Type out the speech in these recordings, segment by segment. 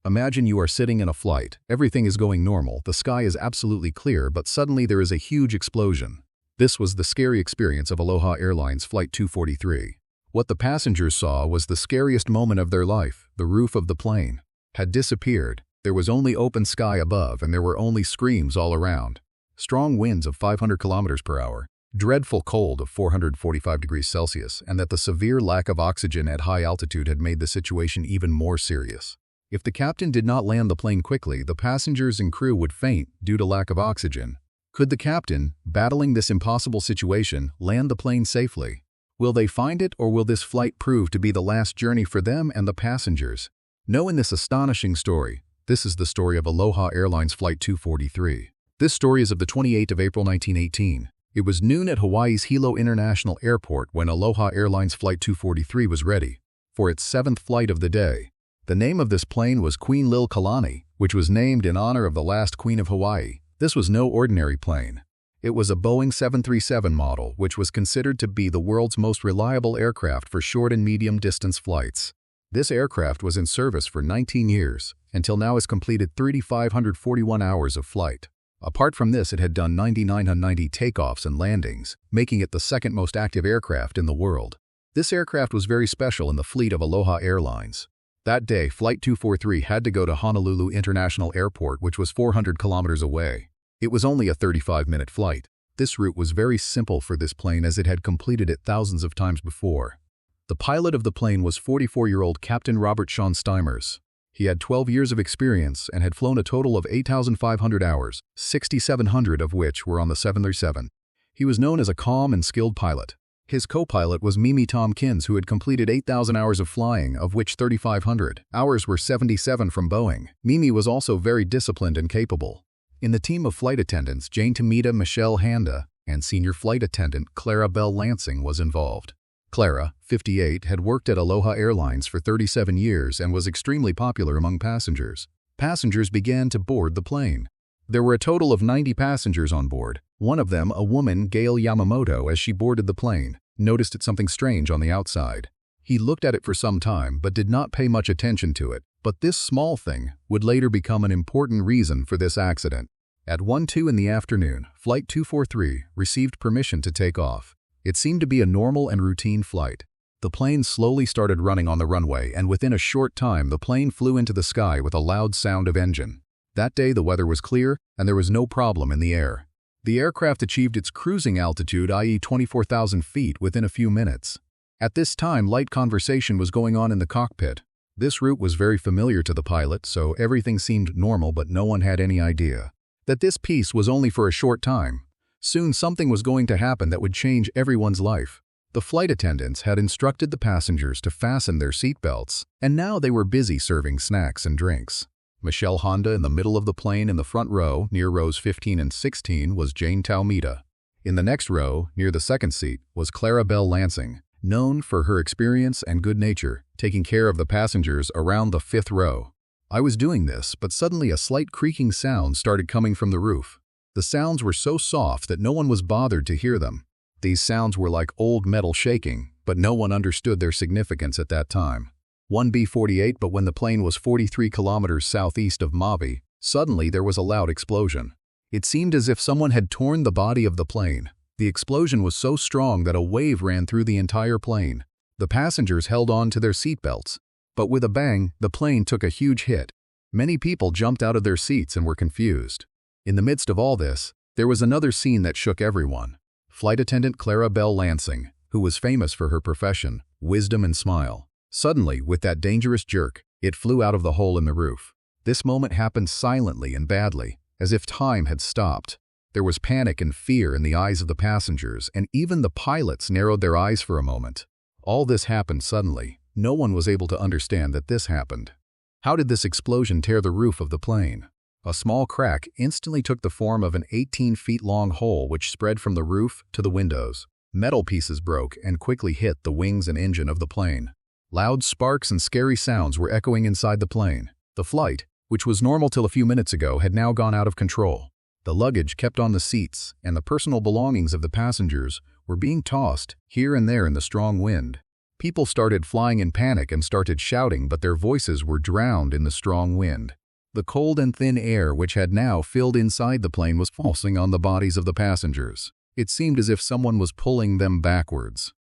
Imagine you are sitting in a flight, everything is going normal, the sky is absolutely clear, but suddenly there is a huge explosion. This was the scary experience of Aloha Airlines Flight 243. What the passengers saw was the scariest moment of their life. The roof of the plane had disappeared. There was only open sky above, and there were only screams all around. Strong winds of 500 kilometers per hour, dreadful cold of 445 degrees Celsius, and that the severe lack of oxygen at high altitude had made the situation even more serious. If the captain did not land the plane quickly, the passengers and crew would faint due to lack of oxygen. Could the captain, battling this impossible situation, land the plane safely? Will they find it, or will this flight prove to be the last journey for them and the passengers? Know in this astonishing story, this is the story of Aloha Airlines Flight 243. This story is of the 28th of April 1918. It was noon at Hawaii's Hilo International Airport when Aloha Airlines Flight 243 was ready for its 7th flight of the day. The name of this plane was Queen Liliuokalani, which was named in honor of the last Queen of Hawaii. This was no ordinary plane. It was a Boeing 737 model, which was considered to be the world's most reliable aircraft for short and medium-distance flights. This aircraft was in service for 19 years, until now has completed 3,541 hours of flight. Apart from this, it had done 9,990 takeoffs and landings, making it the second most active aircraft in the world. This aircraft was very special in the fleet of Aloha Airlines. That day, Flight 243 had to go to Honolulu International Airport, which was 400 kilometers away. It was only a 35-minute flight. This route was very simple for this plane as it had completed it thousands of times before. The pilot of the plane was 44-year-old Captain Robert Sean Steimers. He had 12 years of experience and had flown a total of 8,500 hours, 6,700 of which were on the 737. He was known as a calm and skilled pilot. His co-pilot was Mimi Tompkins, who had completed 8,000 hours of flying, of which 3,500 hours were 77 from Boeing. Mimi was also very disciplined and capable. In the team of flight attendants, Jane Tomita, Michelle Handa, and senior flight attendant Clara Bell Lansing was involved. Clara, 58, had worked at Aloha Airlines for 37 years and was extremely popular among passengers. Passengers began to board the plane. There were a total of 90 passengers on board. One of them, a woman, Gail Yamamoto, as she boarded the plane, noticed something strange on the outside. He looked at it for some time but did not pay much attention to it. But this small thing would later become an important reason for this accident. At 1:02 in the afternoon, Flight 243 received permission to take off. It seemed to be a normal and routine flight. The plane slowly started running on the runway, and within a short time the plane flew into the sky with a loud sound of engine. That day the weather was clear and there was no problem in the air. The aircraft achieved its cruising altitude, i.e. 24,000 feet, within a few minutes. At this time, light conversation was going on in the cockpit. This route was very familiar to the pilot, so everything seemed normal, but no one had any idea that this piece was only for a short time. Soon something was going to happen that would change everyone's life. The flight attendants had instructed the passengers to fasten their seatbelts, and now they were busy serving snacks and drinks. Michelle Honda in the middle of the plane in the front row, near rows 15 and 16, was Jane Tomita. In the next row, near the second seat, was Clara Bell Lansing, known for her experience and good nature, taking care of the passengers around the 5th row. I was doing this, but suddenly a slight creaking sound started coming from the roof. The sounds were so soft that no one was bothered to hear them. These sounds were like old metal shaking, but no one understood their significance at that time. 1B-48, but when the plane was 43 kilometers southeast of Maui, suddenly there was a loud explosion. It seemed as if someone had torn the body of the plane. The explosion was so strong that a wave ran through the entire plane. The passengers held on to their seatbelts, but with a bang, the plane took a huge hit. Many people jumped out of their seats and were confused. In the midst of all this, there was another scene that shook everyone. Flight attendant Clara Bell Lansing, who was famous for her profession, wisdom and smile. Suddenly, with that dangerous jerk, it flew out of the hole in the roof. This moment happened silently and badly, as if time had stopped. There was panic and fear in the eyes of the passengers, and even the pilots narrowed their eyes for a moment. All this happened suddenly. No one was able to understand that this happened. How did this explosion tear the roof of the plane? A small crack instantly took the form of an 18-feet-long hole which spread from the roof to the windows. Metal pieces broke and quickly hit the wings and engine of the plane. Loud sparks and scary sounds were echoing inside the plane. The flight, which was normal till a few minutes ago, had now gone out of control. The luggage kept on the seats, and the personal belongings of the passengers were being tossed here and there in the strong wind. People started flying in panic and started shouting, but their voices were drowned in the strong wind. The cold and thin air which had now filled inside the plane was forcing on the bodies of the passengers. It seemed as if someone was pulling them backwards.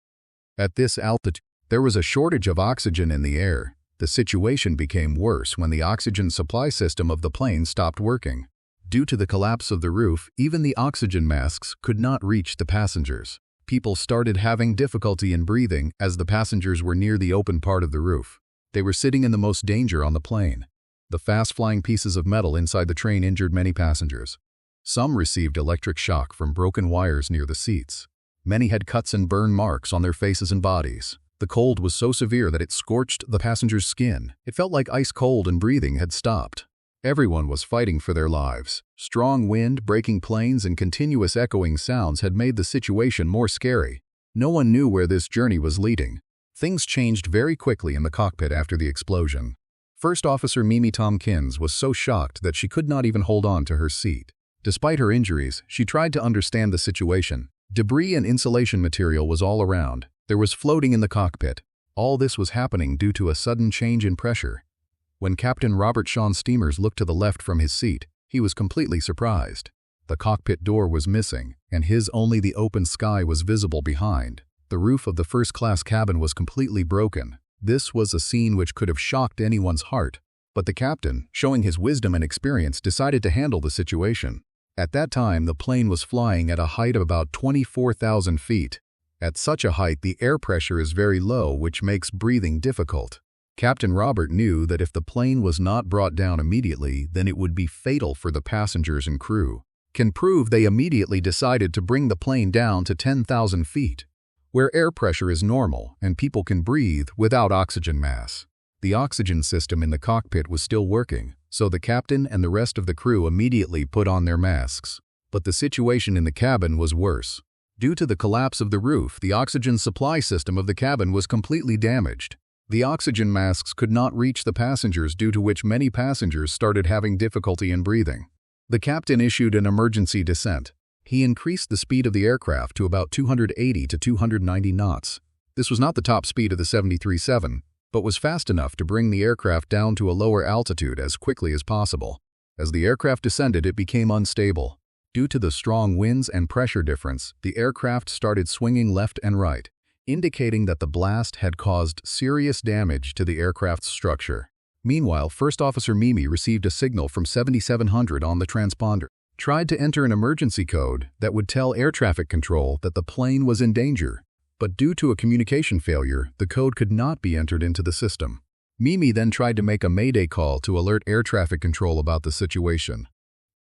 At this altitude, there was a shortage of oxygen in the air. The situation became worse when the oxygen supply system of the plane stopped working. Due to the collapse of the roof, even the oxygen masks could not reach the passengers. People started having difficulty in breathing as the passengers were near the open part of the roof. They were sitting in the most danger on the plane. The fast-flying pieces of metal inside the train injured many passengers. Some received electric shock from broken wires near the seats. Many had cuts and burn marks on their faces and bodies. The cold was so severe that it scorched the passengers' skin. It felt like ice cold and breathing had stopped. Everyone was fighting for their lives. Strong wind, breaking planes, and continuous echoing sounds had made the situation more scary. No one knew where this journey was leading. Things changed very quickly in the cockpit after the explosion. First Officer Mimi Tompkins was so shocked that she could not even hold on to her seat. Despite her injuries, she tried to understand the situation. Debris and insulation material was all around. There was floating in the cockpit. All this was happening due to a sudden change in pressure. When Captain Robert Sean Steamers looked to the left from his seat, he was completely surprised. The cockpit door was missing, and only the open sky was visible behind. The roof of the first-class cabin was completely broken. This was a scene which could have shocked anyone's heart, but the captain, showing his wisdom and experience, decided to handle the situation. At that time, the plane was flying at a height of about 24,000 feet. At such a height, the air pressure is very low, which makes breathing difficult. Captain Robert knew that if the plane was not brought down immediately, then it would be fatal for the passengers and crew. They immediately decided to bring the plane down to 10,000 feet, where air pressure is normal and people can breathe without oxygen mask. The oxygen system in the cockpit was still working, so the captain and the rest of the crew immediately put on their masks. But the situation in the cabin was worse. Due to the collapse of the roof, the oxygen supply system of the cabin was completely damaged. The oxygen masks could not reach the passengers, due to which many passengers started having difficulty in breathing. The captain issued an emergency descent. He increased the speed of the aircraft to about 280 to 290 knots. This was not the top speed of the 737, but was fast enough to bring the aircraft down to a lower altitude as quickly as possible. As the aircraft descended, it became unstable. Due to the strong winds and pressure difference, the aircraft started swinging left and right, indicating that the blast had caused serious damage to the aircraft's structure. Meanwhile, First Officer Mimi received a signal from 7700 on the transponder. Tried to enter an emergency code that would tell air traffic control that the plane was in danger, but due to a communication failure, the code could not be entered into the system. Mimi then tried to make a mayday call to alert air traffic control about the situation.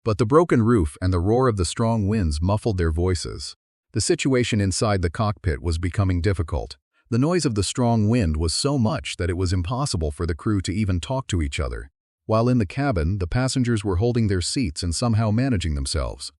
But the broken roof and the roar of the strong winds muffled their voices. The situation inside the cockpit was becoming difficult. The noise of the strong wind was so much that it was impossible for the crew to even talk to each other. While in the cabin, the passengers were holding their seats and somehow managing themselves.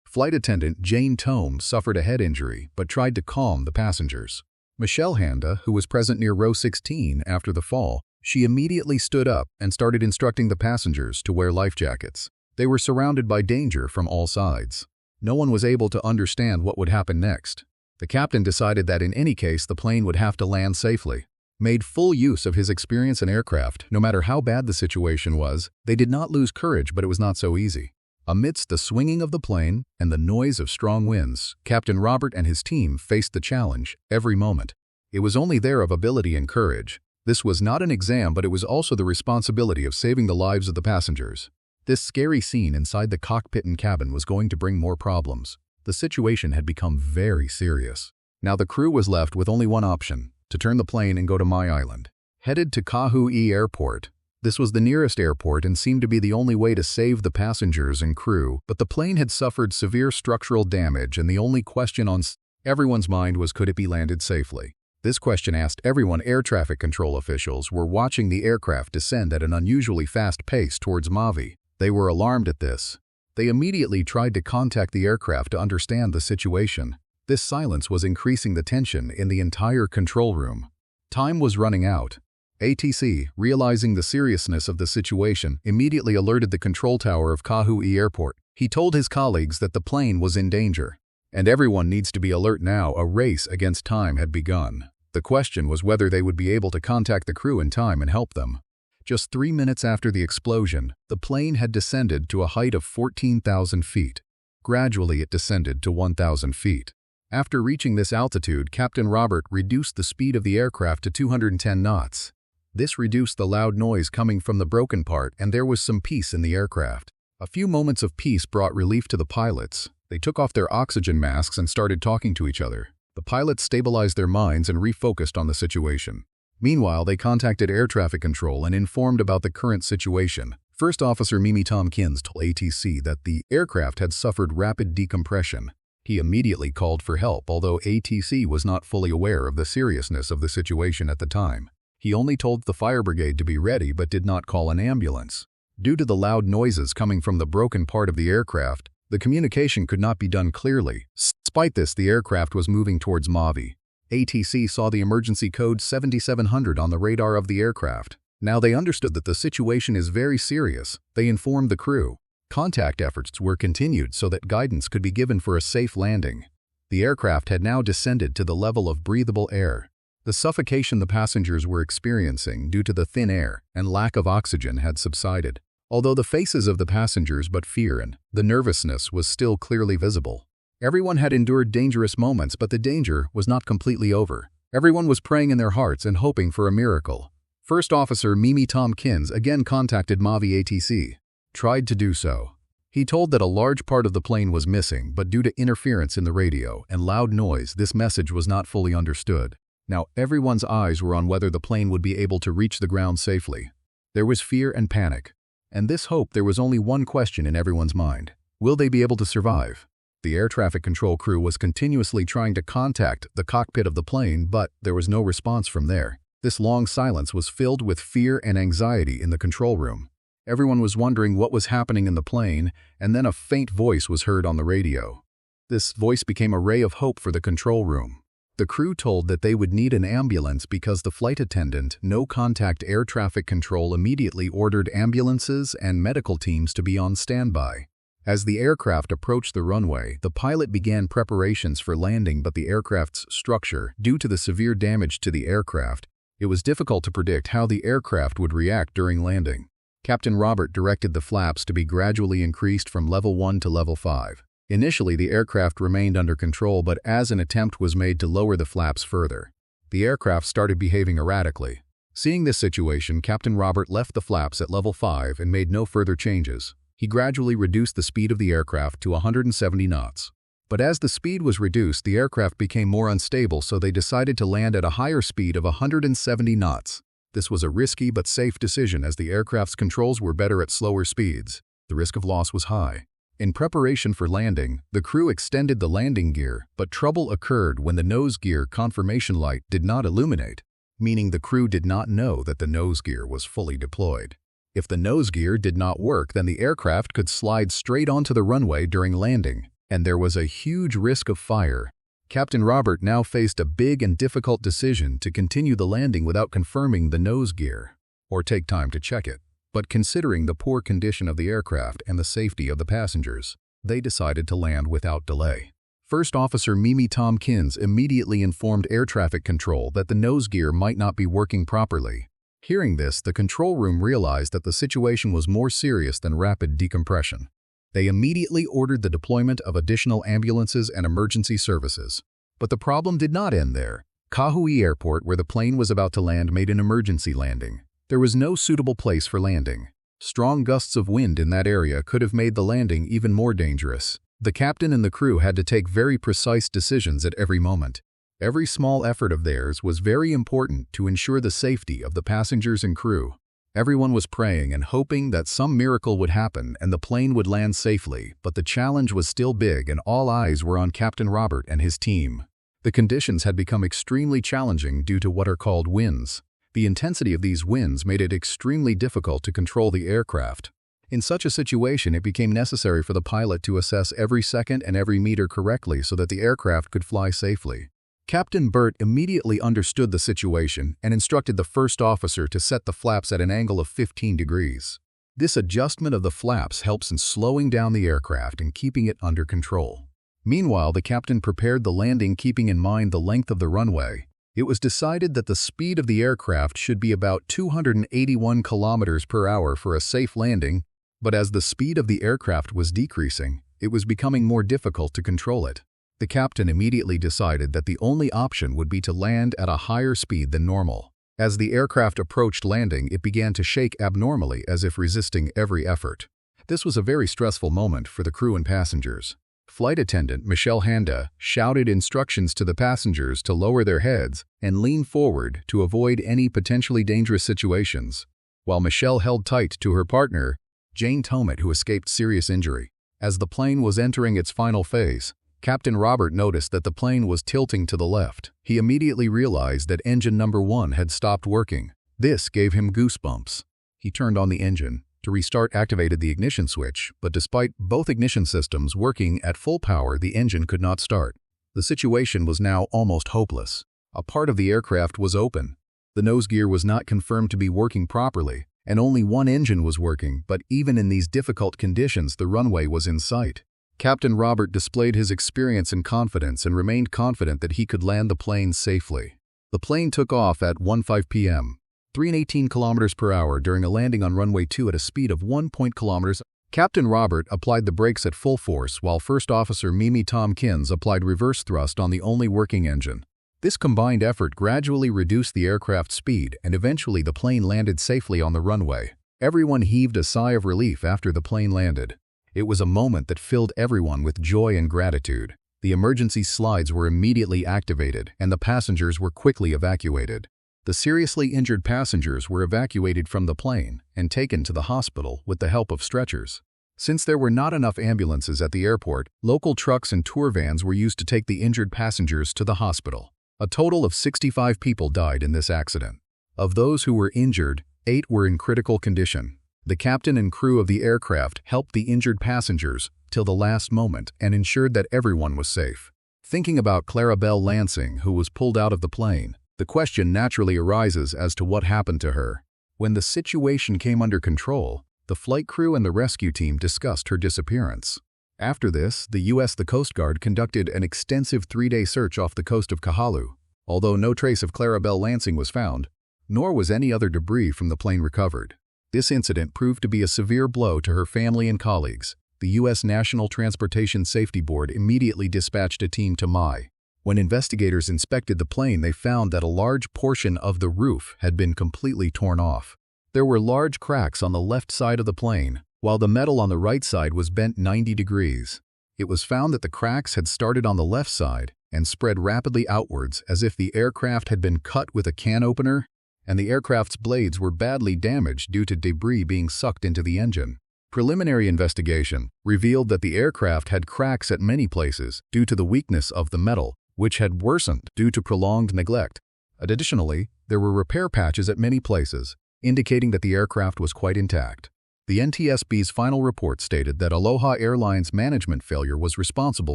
Flight attendant Jane Tome suffered a head injury but tried to calm the passengers. Michelle Handa, who was present near row 16 after the fall, she immediately stood up and started instructing the passengers to wear life jackets. They were surrounded by danger from all sides. No one was able to understand what would happen next. The captain decided that in any case the plane would have to land safely. Made full use of his experience in aircraft. No matter how bad the situation was, they did not lose courage, but it was not so easy. Amidst the swinging of the plane and the noise of strong winds, Captain Robert and his team faced the challenge every moment. It was only their ability and courage. This was not an exam, but it was also the responsibility of saving the lives of the passengers. This scary scene inside the cockpit and cabin was going to bring more problems. The situation had become very serious. Now the crew was left with only one option: to turn the plane and go to My Island. Headed to Kauai Airport. This was the nearest airport and seemed to be the only way to save the passengers and crew, but the plane had suffered severe structural damage, and the only question on everyone's mind was, could it be landed safely? This question asked everyone. Air traffic control officials were watching the aircraft descend at an unusually fast pace towards Maui. They were alarmed at this. They immediately tried to contact the aircraft to understand the situation. This silence was increasing the tension in the entire control room. Time was running out. ATC, realizing the seriousness of the situation, immediately alerted the control tower of Kauai Airport. He told his colleagues that the plane was in danger, and everyone needs to be alert now. A race against time had begun. The question was whether they would be able to contact the crew in time and help them. Just 3 minutes after the explosion, the plane had descended to a height of 14,000 feet. Gradually, it descended to 1,000 feet. After reaching this altitude, Captain Robert reduced the speed of the aircraft to 210 knots. This reduced the loud noise coming from the broken part, and there was some peace in the aircraft. A few moments of peace brought relief to the pilots. They took off their oxygen masks and started talking to each other. The pilots stabilized their minds and refocused on the situation. Meanwhile, they contacted air traffic control and informed about the current situation. First Officer Mimi Tompkins told ATC that the aircraft had suffered rapid decompression. He immediately called for help, although ATC was not fully aware of the seriousness of the situation at the time. He only told the fire brigade to be ready but did not call an ambulance. Due to the loud noises coming from the broken part of the aircraft, the communication could not be done clearly. Despite this, the aircraft was moving towards Mavi. ATC saw the emergency code 7700 on the radar of the aircraft. Now they understood that the situation is very serious. They informed the crew. Contact efforts were continued so that guidance could be given for a safe landing. The aircraft had now descended to the level of breathable air. The suffocation the passengers were experiencing due to the thin air and lack of oxygen had subsided. Although the faces of the passengers but fear and the nervousness was still clearly visible. Everyone had endured dangerous moments, but the danger was not completely over. Everyone was praying in their hearts and hoping for a miracle. First Officer Mimi Tompkins again contacted Mavi ATC. Tried to do so. He told that a large part of the plane was missing, but due to interference in the radio and loud noise, this message was not fully understood. Now everyone's eyes were on whether the plane would be able to reach the ground safely. There was fear and panic. And this hope, there was only one question in everyone's mind. Will they be able to survive? The air traffic control crew was continuously trying to contact the cockpit of the plane, but there was no response from there. This long silence was filled with fear and anxiety in the control room. Everyone was wondering what was happening in the plane, and then a faint voice was heard on the radio. This voice became a ray of hope for the control room. The crew told that they would need an ambulance because the flight attendant, no contact air traffic control immediately ordered ambulances and medical teams to be on standby. As the aircraft approached the runway, the pilot began preparations for landing, but the aircraft's structure, due to the severe damage to the aircraft, it was difficult to predict how the aircraft would react during landing. Captain Robert directed the flaps to be gradually increased from level 1 to level 5. Initially, the aircraft remained under control, but as an attempt was made to lower the flaps further, the aircraft started behaving erratically. Seeing this situation, Captain Robert left the flaps at level 5 and made no further changes. He gradually reduced the speed of the aircraft to 170 knots. But as the speed was reduced, the aircraft became more unstable, so they decided to land at a higher speed of 170 knots. This was a risky but safe decision as the aircraft's controls were better at slower speeds. The risk of loss was high. In preparation for landing, the crew extended the landing gear, but trouble occurred when the nose gear confirmation light did not illuminate, meaning the crew did not know that the nose gear was fully deployed. If the nose gear did not work, then the aircraft could slide straight onto the runway during landing, and there was a huge risk of fire. Captain Robert now faced a big and difficult decision to continue the landing without confirming the nose gear, or take time to check it. But considering the poor condition of the aircraft and the safety of the passengers, they decided to land without delay. First Officer Mimi Tompkins immediately informed air traffic control that the nose gear might not be working properly. Hearing this, the control room realized that the situation was more serious than rapid decompression. They immediately ordered the deployment of additional ambulances and emergency services. But the problem did not end there. Kauai Airport, where the plane was about to land, made an emergency landing. There was no suitable place for landing. Strong gusts of wind in that area could have made the landing even more dangerous. The captain and the crew had to take very precise decisions at every moment. Every small effort of theirs was very important to ensure the safety of the passengers and crew. Everyone was praying and hoping that some miracle would happen and the plane would land safely, but the challenge was still big and all eyes were on Captain Robert and his team. The conditions had become extremely challenging due to what are called winds. The intensity of these winds made it extremely difficult to control the aircraft. In such a situation, it became necessary for the pilot to assess every second and every meter correctly so that the aircraft could fly safely. Captain Burt immediately understood the situation and instructed the first officer to set the flaps at an angle of 15 degrees. This adjustment of the flaps helps in slowing down the aircraft and keeping it under control. Meanwhile, the captain prepared the landing keeping in mind the length of the runway. It was decided that the speed of the aircraft should be about 281 kilometers per hour for a safe landing, but as the speed of the aircraft was decreasing, it was becoming more difficult to control it. The captain immediately decided that the only option would be to land at a higher speed than normal. As the aircraft approached landing, it began to shake abnormally as if resisting every effort. This was a very stressful moment for the crew and passengers. Flight attendant Michelle Handa shouted instructions to the passengers to lower their heads and lean forward to avoid any potentially dangerous situations, while Michelle held tight to her partner, Jane Tomet, who escaped serious injury. As the plane was entering its final phase, Captain Robert noticed that the plane was tilting to the left. He immediately realized that engine number 1 had stopped working. This gave him goosebumps. He turned on the engine. To restart, activated the ignition switch, but despite both ignition systems working at full power, the engine could not start. The situation was now almost hopeless. A part of the aircraft was open. The nose gear was not confirmed to be working properly, and only one engine was working, but even in these difficult conditions, the runway was in sight. Captain Robert displayed his experience and confidence and remained confident that he could land the plane safely. The plane took off at 1:05 p.m. 318 kilometers per hour during a landing on runway 2 at a speed of 1 kilometers. Captain Robert applied the brakes at full force while First Officer Mimi Tompkins applied reverse thrust on the only working engine. This combined effort gradually reduced the aircraft's speed and eventually the plane landed safely on the runway. Everyone heaved a sigh of relief after the plane landed. It was a moment that filled everyone with joy and gratitude. The emergency slides were immediately activated and the passengers were quickly evacuated. The seriously injured passengers were evacuated from the plane and taken to the hospital with the help of stretchers. Since there were not enough ambulances at the airport, local trucks and tour vans were used to take the injured passengers to the hospital. A total of 65 people died in this accident. Of those who were injured, 8 were in critical condition. The captain and crew of the aircraft helped the injured passengers till the last moment and ensured that everyone was safe. Thinking about Clarabelle Lansing, who was pulled out of the plane, the question naturally arises as to what happened to her. When the situation came under control, the flight crew and the rescue team discussed her disappearance. After this, the Coast Guard conducted an extensive 3-day search off the coast of Kahalu, although no trace of Clarabelle Lansing was found, nor was any other debris from the plane recovered. This incident proved to be a severe blow to her family and colleagues. The U.S. National Transportation Safety Board immediately dispatched a team to Mai. When investigators inspected the plane, they found that a large portion of the roof had been completely torn off. There were large cracks on the left side of the plane, while the metal on the right side was bent 90 degrees. It was found that the cracks had started on the left side and spread rapidly outwards as if the aircraft had been cut with a can opener, and the aircraft's blades were badly damaged due to debris being sucked into the engine. Preliminary investigation revealed that the aircraft had cracks at many places due to the weakness of the metal, which had worsened due to prolonged neglect. Additionally, there were repair patches at many places, indicating that the aircraft was quite intact. The NTSB's final report stated that Aloha Airlines' management failure was responsible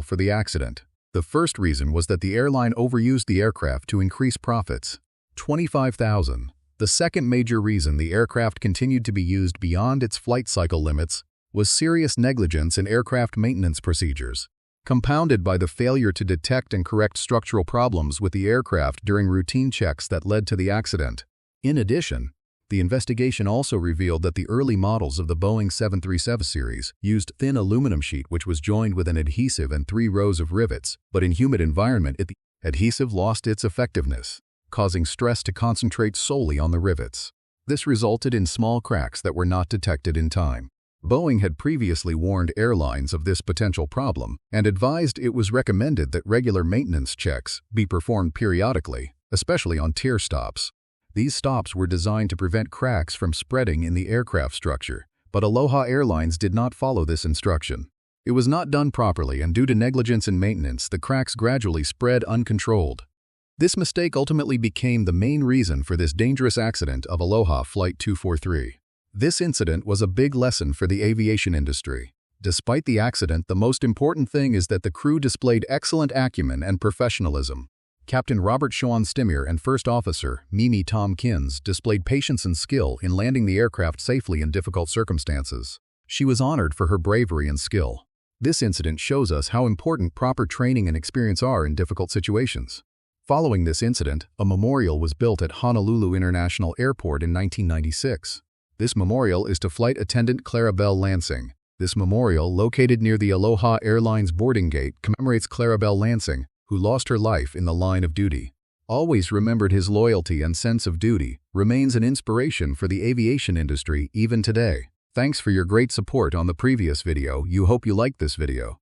for the accident. The first reason was that the airline overused the aircraft to increase profits, 25,000. The second major reason the aircraft continued to be used beyond its flight cycle limits was serious negligence in aircraft maintenance procedures, compounded by the failure to detect and correct structural problems with the aircraft during routine checks that led to the accident. In addition, the investigation also revealed that the early models of the Boeing 737 series used thin aluminum sheet which was joined with an adhesive and 3 rows of rivets, but in humid environment the adhesive lost its effectiveness, causing stress to concentrate solely on the rivets. This resulted in small cracks that were not detected in time. Boeing had previously warned airlines of this potential problem and advised it was recommended that regular maintenance checks be performed periodically, especially on tier stops. These stops were designed to prevent cracks from spreading in the aircraft structure, but Aloha Airlines did not follow this instruction. It was not done properly, and due to negligence in maintenance, the cracks gradually spread uncontrolled. This mistake ultimately became the main reason for this dangerous accident of Aloha Flight 243. This incident was a big lesson for the aviation industry. Despite the accident, the most important thing is that the crew displayed excellent acumen and professionalism. Captain Robert Sean Stimmer and First Officer Mimi Tompkins displayed patience and skill in landing the aircraft safely in difficult circumstances. She was honored for her bravery and skill. This incident shows us how important proper training and experience are in difficult situations. Following this incident, a memorial was built at Honolulu International Airport in 1996. This memorial is to Flight Attendant Clarabelle Lansing. This memorial, located near the Aloha Airlines boarding gate, commemorates Clarabelle Lansing, who lost her life in the line of duty. Always remembered his loyalty and sense of duty, remains an inspiration for the aviation industry even today. Thanks for your great support on the previous video. You hope you liked this video.